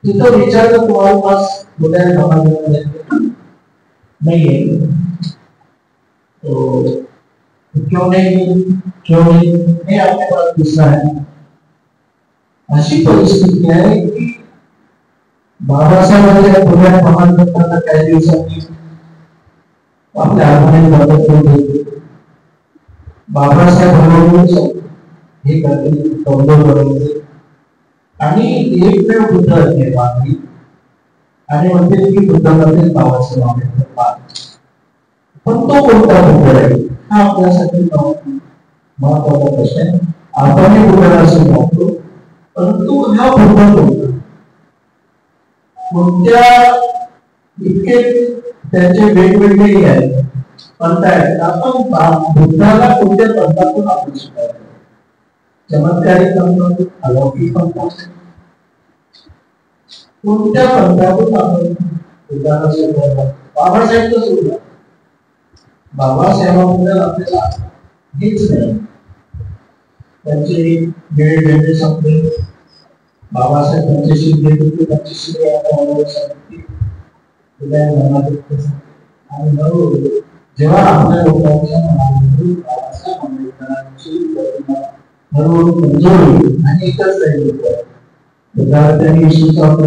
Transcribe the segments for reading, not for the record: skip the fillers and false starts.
तिथं विचार तर तुम्हाला पास बोलायला समाज नहीं है तो क्यों नहीं ये आपके पास दूसरा है। अशी परिस्थिती आहे की बाबासाहेबांच्या पुण्यात महान करताना काही दिवसांनी आपल्या आत्म्याने मदत केली। बाबासाहेबांनी हे कमजोर बनवले आणि एकमेव पुत्र निर्माण आणि म्हणते की पुत्रामध्ये बाबासाहेब आंबेडकर पण तो कोणता पुत्र आहे हा आपल्यासाठी महत्वाचा प्रश्न आहे। आपण पुत्र असं म्हणतो परंतु हा पुत्र कोणत्या इतके त्यांचे वेगवेगळे आहेत पंथ आहेत। आपण बुद्धाला कोणत्या पंथातून आपण शिकायचं चमत्कारिक पंथ अलौकिक पंथ कोणत्या पंथातून आपण बुद्धाला शिकायचं बाबासाहेब सुद्धा बाबासाहेबांबद्दल आपल्याला हेच नाही त्यांची वेळ वेगळे संपले बाबासाहेब त्यांच्याशी गेले त्यांच्याशी आणि जेव्हा आपल्या लोकांच्या मनामध्ये बाबासाहेब आंबेडकरांची हळूहळू कमजोर होईल आणि एकच राहील त्यांनी विष्णूचा वापर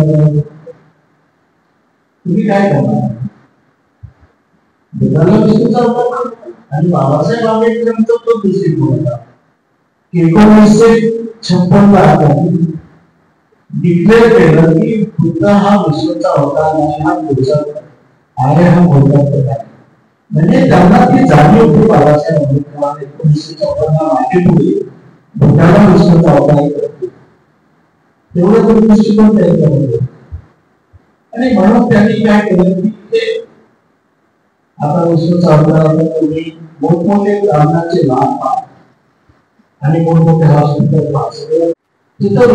तुम्ही काय करणार बुद्धाला विष्णूचा वापर आणि बाबासाहेब आंबेडकरांचा तो दृष्टिकोन होता। 1956 त्यांनी डिक्लेअर केलं की बुद्ध हा विष्णूचा अवतार नाही हा पुढचा आर्य हा मोठा आहे। म्हणजे त्यांना ती जाणीव होती बाबासाहेब आंबेडकरांनी 1954 मागे पुढे बुद्धाला विष्णूचा अवतार करतो तेवढं तो दृष्टिकोन त्यांचा होता आणि म्हणून त्यांनी काय केलं की आता विष्णूचा अवतार तुम्ही मोठमोठे ब्राह्मणाचे लाभ आणि मोठमोठे हॉस्पिटल तिथं